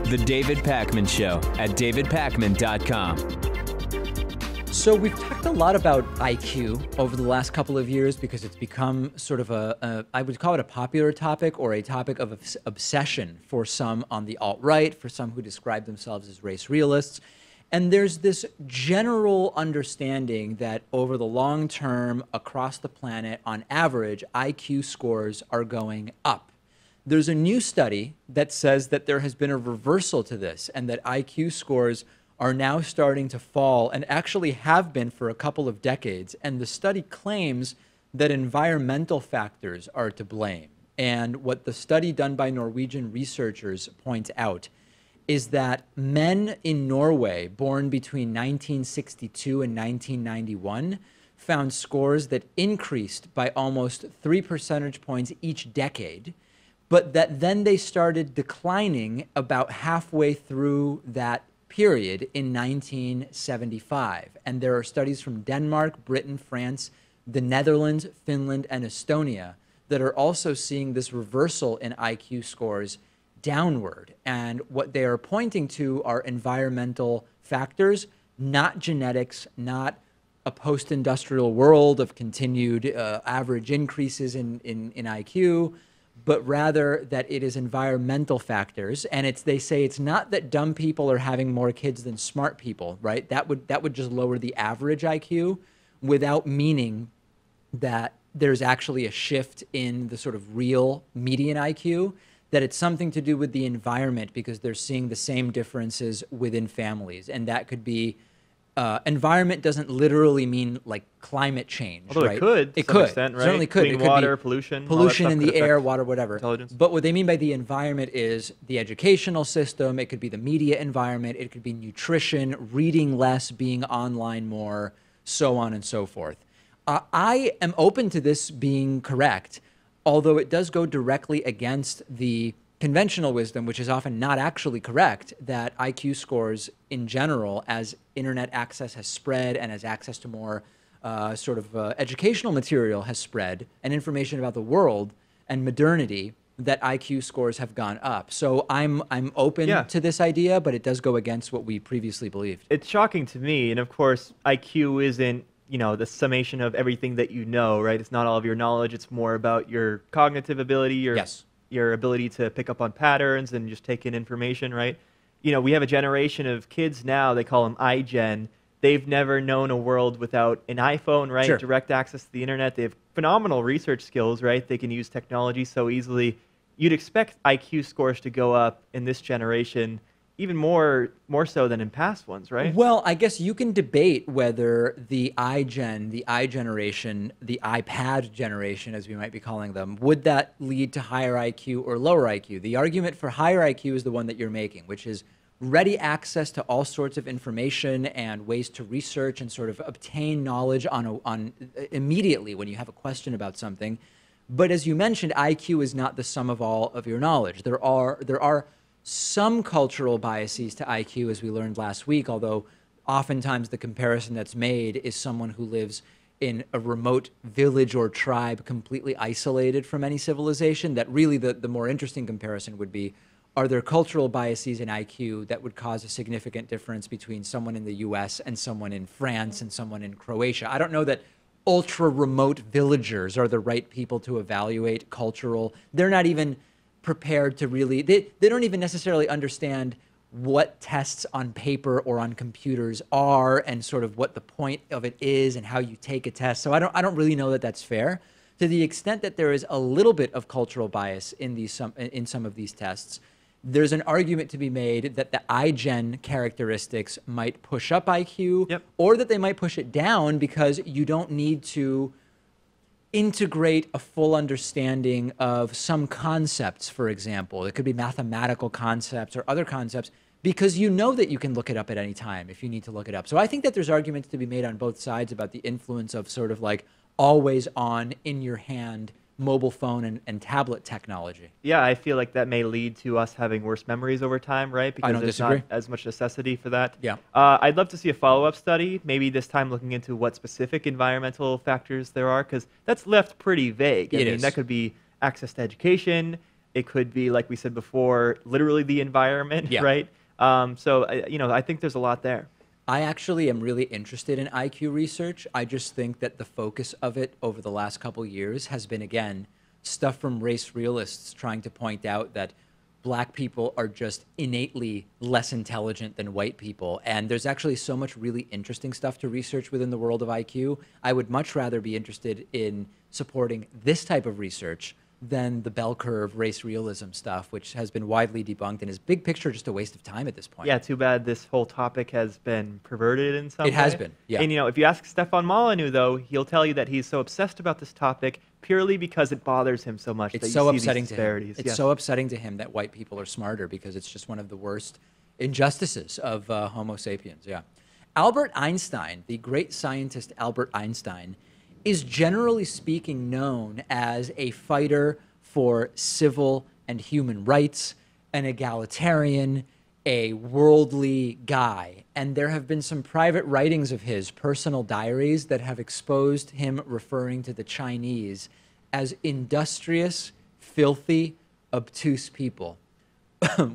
The David Pakman Show at davidpakman.com. So we've talked a lot about IQ over the last couple of years because it's become sort of I would call it a popular topic or a topic of obsession for some on the alt-right, for some who describe themselves as race realists. And there's this general understanding that over the long term, across the planet, on average, IQ scores are going up. There's a new study that says that there has been a reversal to this and that IQ scores are now starting to fall and actually have been for a couple of decades. And the study claims that environmental factors are to blame. And what the study done by Norwegian researchers points out is that men in Norway born between 1962 and 1991 found scores that increased by almost 3 percentage points each decade, but that then they started declining about halfway through that period in 1975. And there are studies from Denmark, Britain, France, the Netherlands, Finland, and Estonia that are also seeing this reversal in IQ scores downward. And what they are pointing to are environmental factors, not genetics, not a post-industrial world of continued average increases in IQ, but rather that it is environmental factors. And they say it's not that dumb people are having more kids than smart people, right? That would just lower the average IQ without meaning that there's actually a shift in the sort of real median IQ, that it's something to do with the environment because they're seeing the same differences within families. And that could be environment doesn't literally mean like climate change, although right? it could, to some extent, right? Certainly could. Clean it could water, be pollution in the air, water, whatever. Intelligence. But what they mean by the environment is the educational system. It could be the media environment. It could be nutrition, reading less, being online more, so on and so forth. I am open to this being correct, although it does go directly against the conventional wisdom, which is often not actually correct, that IQ scores in general, as internet access has spread and as access to more educational material has spread and information about the world and modernity, that IQ scores have gone up. So I'm open to this idea, but it does go against what we previously believed. It's shocking to me, and of course, IQ isn't the summation of everything that you know, right? It's not all of your knowledge. It's more about your cognitive ability, your ability to pick up on patterns and just take in information, right? We have a generation of kids now, they call them iGen. They've never known a world without an iPhone, right? Sure. Direct access to the internet. They have phenomenal research skills, right? They can use technology so easily. You'd expect IQ scores to go up in this generation even more so than in past ones, right? Well, I guess you can debate whether the iGen, the iGeneration, the iPad generation, as we might be calling them, would that lead to higher IQ or lower IQ? The argument for higher IQ is the one that you're making, which is ready access to all sorts of information and ways to research and sort of obtain knowledge on immediately when you have a question about something. But as you mentioned, IQ is not the sum of all of your knowledge. There are some cultural biases to IQ, as we learned last week, although oftentimes the comparison that's made is someone who lives in a remote village or tribe completely isolated from any civilization. That really the more interesting comparison would be, are there cultural biases in IQ that would cause a significant difference between someone in the US and someone in France and someone in Croatia? I don't know that ultra remote villagers are the right people to evaluate cultural. They're not even prepared to really, they don't even necessarily understand what tests on paper or on computers are and sort of what the point of it is and how you take a test. So I don't really know that that's fair. To the extent that there is a little bit of cultural bias in some of these tests, there's an argument to be made that the iGen characteristics might push up IQ, or that they might push it down because you don't need to integrate a full understanding of some concepts, for example. It could be mathematical concepts or other concepts, because you know that you can look it up at any time if you need to look it up. So I think that there's arguments to be made on both sides about the influence of sort of like always on, in your hand, mobile phone and tablet technology. Yeah, I feel like that may lead to us having worse memories over time, right? Because there's not as much necessity for that. Yeah. I'd love to see a follow-up study, maybe this time looking into what specific environmental factors there are, because that's left pretty vague. I mean, that could be access to education, It could be, like we said before, literally the environment, Yeah. right? I think there's a lot there. I actually am really interested in IQ research. I just think that the focus of it over the last couple years has been, again, stuff from race realists trying to point out that black people are just innately less intelligent than white people. And there's actually so much really interesting stuff to research within the world of IQ. I would much rather be interested in supporting this type of research than the bell curve race realism stuff, which has been widely debunked and is big picture just a waste of time at this point. Yeah, too bad this whole topic has been perverted in some way. It has been, yeah. And, if you ask Stefan Molyneux, though, he'll tell you that he's so obsessed about this topic purely because it bothers him so much. It's so upsetting these to him. disparities. It's so upsetting to him that white people are smarter, because it's just one of the worst injustices of Homo sapiens, yeah. Albert Einstein, the great scientist Albert Einstein, is generally speaking known as a fighter for civil and human rights, an egalitarian, a worldly guy. And there have been some private writings of his, personal diaries, that have exposed him referring to the Chinese as industrious, filthy, obtuse people,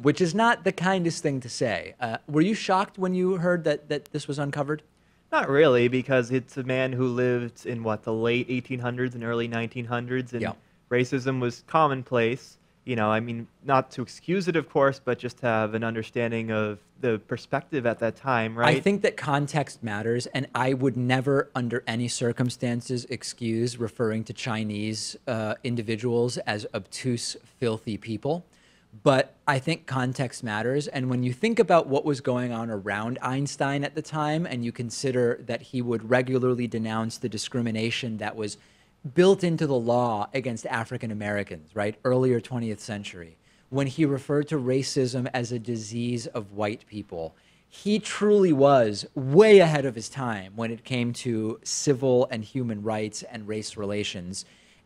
which is not the kindest thing to say. Were you shocked when you heard that this was uncovered? Not really, because it's a man who lived in, the late 1800s and early 1900s, and racism was commonplace. Not to excuse it, of course, but just to have an understanding of the perspective at that time, right? I think that context matters, and I would never, under any circumstances, excuse referring to Chinese individuals as obtuse, filthy people. But I think context matters. And when you think about what was going on around Einstein at the time, and you consider that he would regularly denounce the discrimination that was built into the law against African Americans, right? Earlier 20th century, when he referred to racism as a disease of white people, he truly was way ahead of his time when it came to civil and human rights and race relations.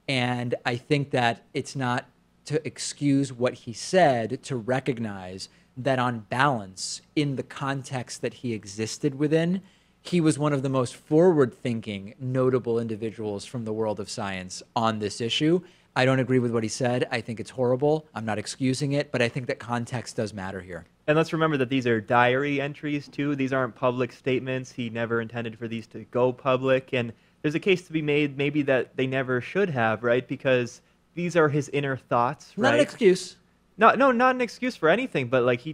And I think that it's not to excuse what he said, to recognize that on balance, in the context that he existed within, he was one of the most forward-thinking, notable individuals from the world of science on this issue. I don't agree with what he said. I think it's horrible. I'm not excusing it, but I think that context does matter here. And let's remember that these are diary entries, too. These aren't public statements. He never intended for these to go public. And there's a case to be made maybe that they never should have, right? Because these are his inner thoughts, right? Not an excuse. No, not an excuse for anything, but like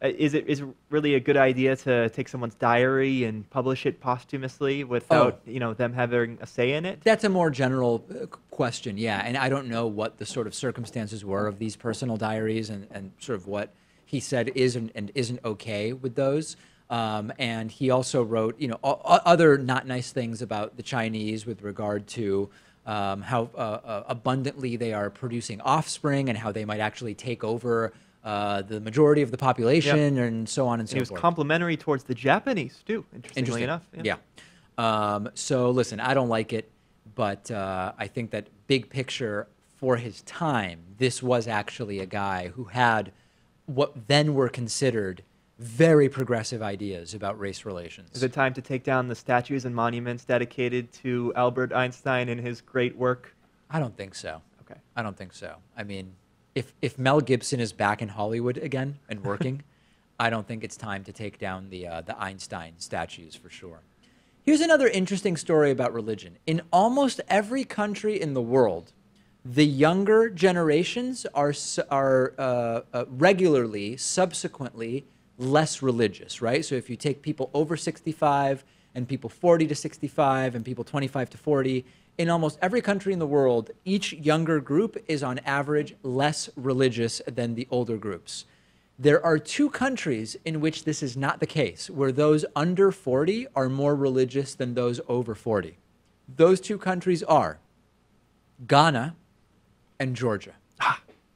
is it really a good idea to take someone's diary and publish it posthumously without them having a say in it? That's a more general question, yeah. And I don't know what the sort of circumstances were of these personal diaries and sort of what he said is and isn't okay with those. And he also wrote, other not nice things about the Chinese with regard to how abundantly they are producing offspring and how they might actually take over the majority of the population, and so on and so forth. He was complimentary towards the Japanese, too, interestingly enough. Yeah. So listen, I don't like it, but I think that big picture for his time, this was actually a guy who had what then were considered very progressive ideas about race relations. Is it time to take down the statues and monuments dedicated to Albert Einstein and his great work? I don't think so. Okay. I don't think so. I mean, if Mel Gibson is back in Hollywood again and working, I don't think it's time to take down the Einstein statues for sure. Here's another interesting story about religion. In almost every country in the world, the younger generations are regularly, subsequently, less religious, right? So if you take people over 65 and people 40 to 65 and people 25 to 40, in almost every country in the world, each younger group is on average less religious than the older groups. There are two countries in which this is not the case, where those under 40 are more religious than those over 40. Those two countries are Ghana and Georgia.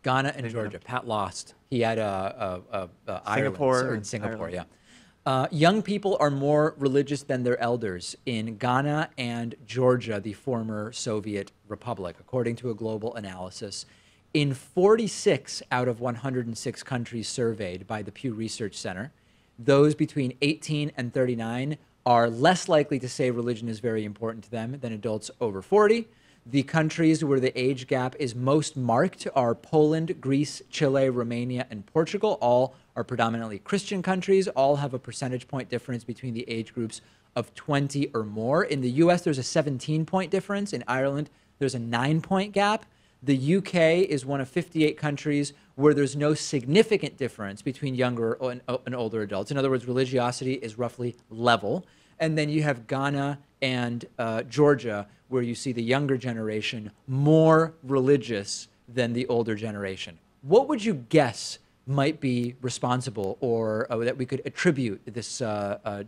Ghana and Georgia. Pat lost. He had Singapore, Ireland. yeah. Young people are more religious than their elders in Ghana and Georgia, the former Soviet republic, according to a global analysis. In 46 out of 106 countries surveyed by the Pew Research Center, those between 18 and 39 are less likely to say religion is very important to them than adults over 40. The countries where the age gap is most marked are Poland, Greece, Chile, Romania, and Portugal. All are predominantly Christian countries. All have a percentage point difference between the age groups of 20 or more. In the US, there's a 17-point difference. In Ireland, there's a 9-point gap. The UK is one of 58 countries where there's no significant difference between younger and older adults. In other words, religiosity is roughly level. And then you have Ghana and Georgia, where you see the younger generation more religious than the older generation. What would you guess might be responsible or that we could attribute this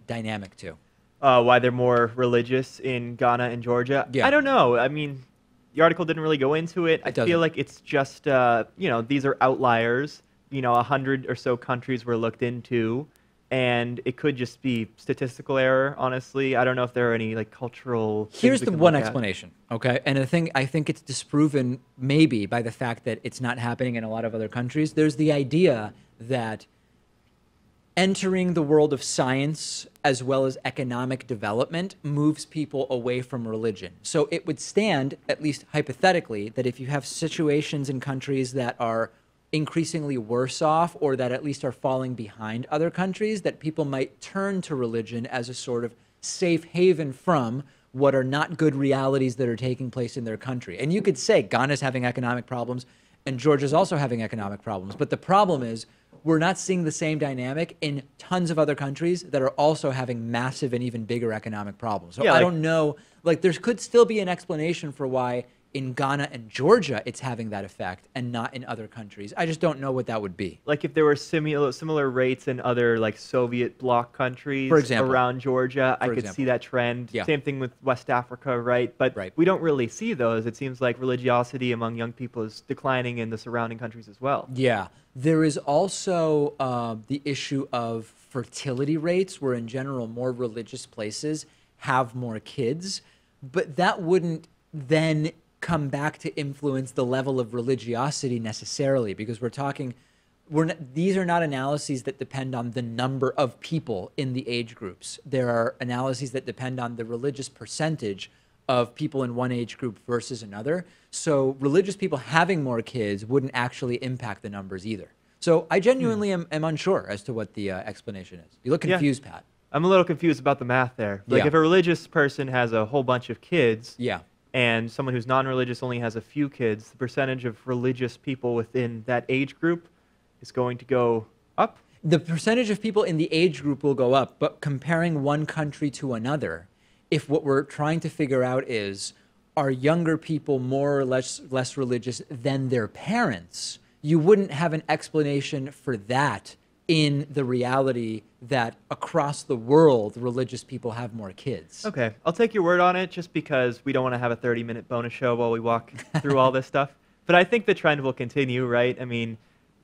dynamic to? Why they're more religious in Ghana and Georgia? Yeah. I don't know. I mean, the article didn't really go into it. I feel like it's just, these are outliers. 100 or so countries were looked into, and it could just be statistical error, honestly. I don't know if there are any cultural things Here's we the can one look at. explanation, okay? And I think it's disproven maybe by the fact that it's not happening in a lot of other countries. There's the idea that entering the world of science as well as economic development moves people away from religion. So it would stand, at least hypothetically, that if you have situations in countries that are increasingly worse off or that at least are falling behind other countries, that people might turn to religion as a sort of safe haven from what are not good realities that are taking place in their country. And you could say Ghana's having economic problems and Georgia's also having economic problems. But the problem is we're not seeing the same dynamic in tons of other countries that are also having massive and even bigger economic problems. So I don't know, there could still be an explanation for why in Ghana and Georgia it's having that effect and not in other countries. I just don't know what that would be. Like if there were similar rates in other Soviet bloc countries, for example, around Georgia, I could see that trend. Yeah. Same thing with West Africa, right? But we don't really see those. It seems like religiosity among young people is declining in the surrounding countries as well. Yeah. There is also the issue of fertility rates, where in general more religious places have more kids, but that wouldn't then come back to influence the level of religiosity necessarily, because these are not analyses that depend on the number of people in the age groups. There are analyses that depend on the religious percentage of people in one age group versus another. So religious people having more kids wouldn't actually impact the numbers either. So I genuinely am unsure as to what the explanation is. You look confused, Pat. I'm a little confused about the math there. If a religious person has a whole bunch of kids, and someone who's non-religious only has a few kids, the percentage of religious people within that age group is going to go up? The percentage of people in the age group will go up, but comparing one country to another, if what we're trying to figure out is, are younger people more or less religious than their parents, you wouldn't have an explanation for that in the reality that across the world, religious people have more kids. Okay, I'll take your word on it just because we don't want to have a 30-minute bonus show while we walk through all this stuff. But I think the trend will continue, right? I mean,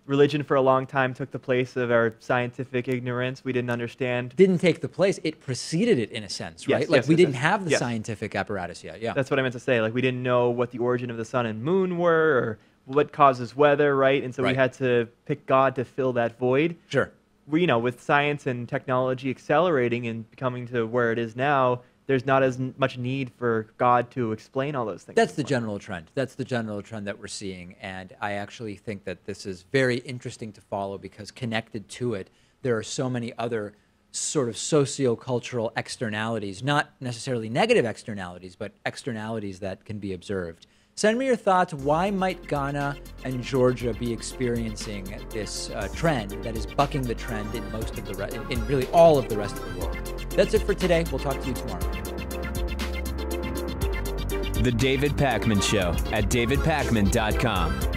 religion for a long time took the place of our scientific ignorance. We didn't understand. Didn't take the place. It preceded it in a sense, right? We didn't have the scientific apparatus yet. Yeah. That's what I meant to say. We didn't know what the origin of the sun and moon were or what causes weather, right? And so we had to pick God to fill that void. Sure. With science and technology accelerating and becoming to where it is now, there's not as much need for God to explain all those things. That's the general trend. That's the general trend that we're seeing. And I actually think that this is very interesting to follow because connected to it, there are so many other sort of socio-cultural externalities, not necessarily negative externalities, but externalities that can be observed. Send me your thoughts. Why might Ghana and Georgia be experiencing this trend that is bucking the trend in most of in really all of the rest of the world? That's it for today. We'll talk to you tomorrow. The David Pakman Show at davidpakman.com.